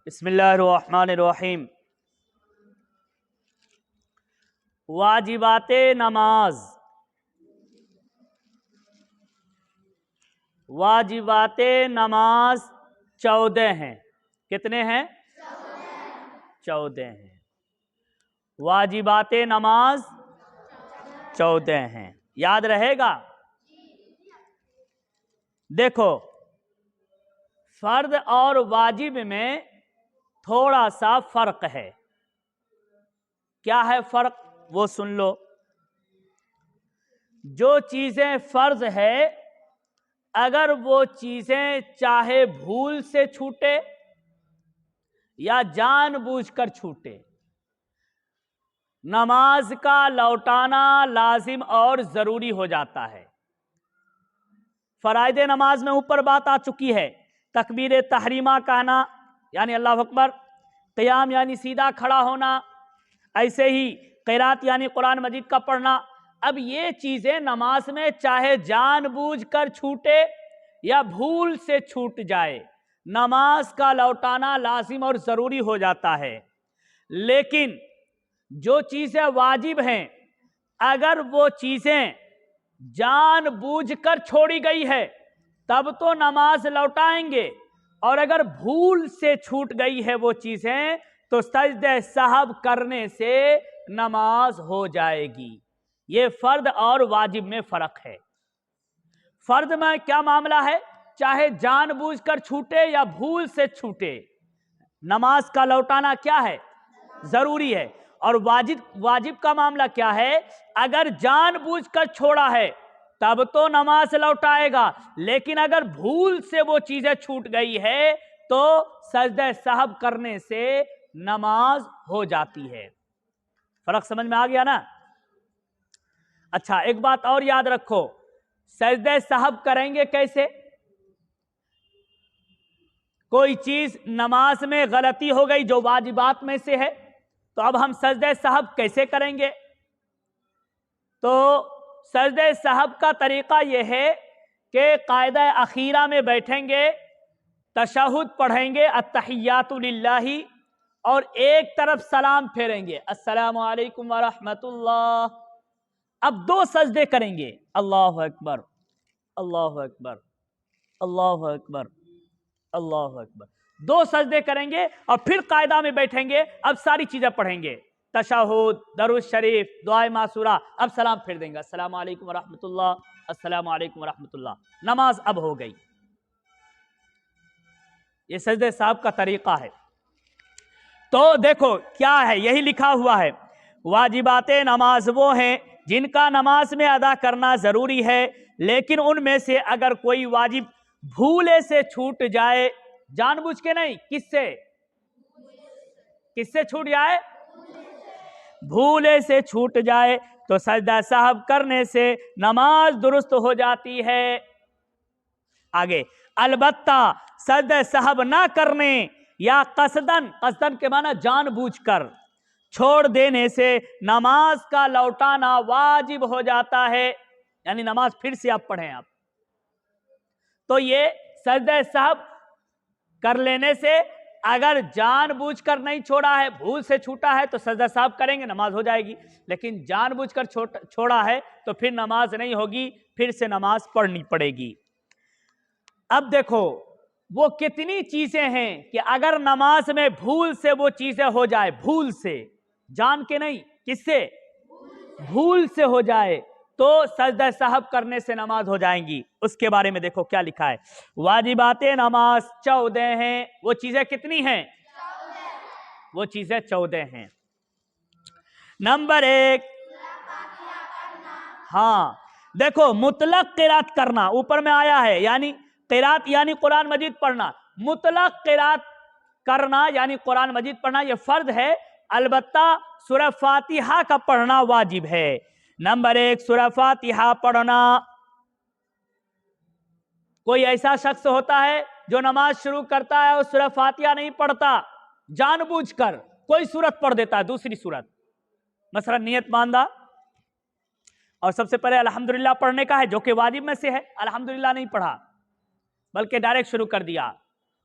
بسم اللہ الرحمن الرحیم۔ واجبات نماز، واجبات نماز 14 ہیں۔ کتنے ہیں؟ 14 ہیں۔ واجبات نماز 14 ہیں، یاد رہے گا؟ دیکھو، فرض اور واجب میں تھوڑا سا فرق ہے۔ کیا ہے فرق؟ وہ سن لو۔ جو چیزیں فرض ہے، اگر وہ چیزیں چاہے بھول سے چھوٹے یا جان بوجھ کر چھوٹے، نماز کا لوٹانا لازم اور ضروری ہو جاتا ہے۔ فرائض نماز میں اوپر بات آ چکی ہے۔ تکبیر تحریمہ کہنا یعنی اللہ اکبر، قیام یعنی سیدھا کھڑا ہونا، ایسے ہی قرات یعنی قرآن مجید کا پڑھنا۔ اب یہ چیزیں نماز میں چاہے جان بوجھ کر چھوٹے یا بھول سے چھوٹ جائے، نماز کا لوٹانا لازم اور ضروری ہو جاتا ہے۔ لیکن جو چیزیں واجب ہیں، اگر وہ چیزیں جان بوجھ کر چھوڑی گئی ہے تب تو نماز لوٹائیں گے، اور اگر بھول سے چھوٹ گئی ہے وہ چیزیں تو سجدہ سہو کرنے سے نماز ہو جائے گی۔ یہ فرض اور واجب میں فرق ہے۔ فرض میں کیا معاملہ ہے؟ چاہے جان بوجھ کر چھوٹے یا بھول سے چھوٹے، نماز کا لوٹانا کیا ہے؟ ضروری ہے۔ اور واجب کا معاملہ کیا ہے؟ اگر جان بوجھ کر چھوڑا ہے تب تو نماز لوٹائے گا، لیکن اگر بھول سے وہ چیزیں چھوٹ گئی ہے تو سجدہ سہو کرنے سے نماز ہو جاتی ہے۔ فرق سمجھ میں آ گیا نا؟ اچھا، ایک بات اور یاد رکھو، سجدہ سہو کریں گے کیسے؟ کوئی چیز نماز میں غلطی ہو گئی جو واجبات میں سے ہے، تو اب ہم سجدہ سہو کیسے کریں گے؟ تو سجدہ سہو کا طریقہ یہ ہے کہ قاعدہ اخیرہ میں بیٹھیں گے، تشہد پڑھیں گے التحیات للہ، اور ایک طرف سلام پھیریں گے السلام علیکم ورحمۃ اللہ۔ اب 2 سجدے کریں گے، اللہ اکبر اللہ اکبر اللہ اکبر اللہ اکبر، 2 سجدے کریں گے اور پھر قاعدہ میں بیٹھیں گے۔ اب ساری چیزیں پڑھیں گے، تشہد، درود شریف، دعائے معصورہ، اب سلام پھیر دیں گے السلام علیکم ورحمۃ اللہ، السلام علیکم ورحمۃ اللہ۔ نماز اب ہو گئی۔ یہ سجدہ سہو کا طریقہ ہے۔ تو دیکھو کیا ہے، یہی لکھا ہوا ہے، واجبات نماز وہ ہیں جن کا نماز میں ادا کرنا ضروری ہے، لیکن ان میں سے اگر کوئی واجب بھولے سے چھوٹ جائے، جان بوجھ کے نہیں، کس سے چھوٹ جائے؟ بھولے سے چھوٹ جائے تو سجدہ سہو کرنے سے نماز درست ہو جاتی ہے۔ آگے، البتہ سجدہ سہو نہ کرنے یا قصدن کے معنی جان بوجھ کر چھوڑ دینے سے نماز کا لوٹانا واجب ہو جاتا ہے، یعنی نماز پھر سے آپ پڑھیں۔ آپ تو یہ سجدہ سہو کر لینے سے، اگر جان بوجھ کر نہیں چھوڑا ہے، بھول سے چھوٹا ہے تو سجدہ سہو کریں گے، نماز ہو جائے گی۔ لیکن جان بوجھ کر چھوڑا ہے تو پھر نماز نہیں ہوگی، پھر سے نماز پڑھنی پڑے گی۔ اب دیکھو وہ کتنی چیزیں ہیں کہ اگر نماز میں بھول سے وہ چیزیں ہو جائے، بھول سے، جان کے نہیں، کس سے؟ بھول سے ہو جائے تو سجدہ سہو کرنے سے نماز ہو جائیں گی۔ اس کے بارے میں دیکھو کیا لکھا ہے، واجبات نماز 14 ہیں۔ وہ چیزیں کتنی ہیں؟ 14۔ وہ چیزیں 14 ہیں۔ نمبر 1، ہاں دیکھو، مطلق قرات کرنا اوپر میں آیا ہے، یعنی قرات یعنی قرآن مجید پڑھنا، مطلق قرات کرنا یعنی قرآن مجید پڑھنا یہ فرض ہے، البتہ سورہ فاتحہ کا پڑھنا واجب ہے۔ نمبر 1، سورہ فاتحہ پڑھنا۔ کوئی ایسا شخص ہوتا ہے جو نماز شروع کرتا ہے اور سورہ فاتحہ نہیں پڑھتا، جان بوجھ کر کوئی سورت پڑھ دیتا ہے، دوسری سورت، مثلا نیت باندھا اور سب سے پہلے الحمدللہ پڑھنے کا ہے جو کہ واجب میں سے ہے، الحمدللہ نہیں پڑھا بلکہ ڈائریکٹ شروع کر دیا،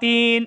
3,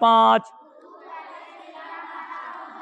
5,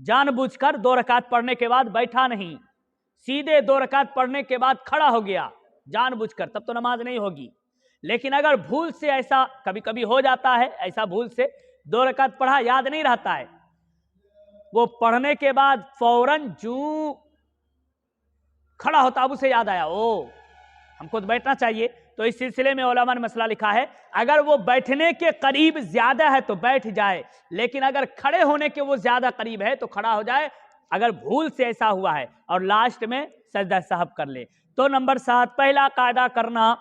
جان بوجھ کر 2 رکعت پڑھنے کے بعد بیٹھا نہیں، سیدھے 2 رکعت پڑھنے کے بعد کھڑا ہو گیا جان بوجھ کر، تب تو نماز نہیں ہوگی۔ لیکن اگر بھول سے، ایسا کبھی کبھی ہو جاتا ہے، ایسا بھول سے 2 رکعت پڑھا یاد نہیں رہتا ہے، وہ پڑھنے کے بعد فوراً جو کھڑا ہوتا اب اسے یاد آیا ہم کو بیٹھنا چاہیے، تو اس سلسلے میں علماء نے مسئلہ لکھا ہے، اگر وہ بیٹھنے کے قریب زیادہ ہے تو بیٹھ جائے، لیکن اگر کھڑے ہونے کے وہ زیادہ قریب ہے تو کھڑا ہو جائے، اگر بھول سے ایسا ہوا ہے، اور لاسٹ میں سجدہ سہو کر لے۔ تو نمبر 7 پہلا قاعدہ کرنا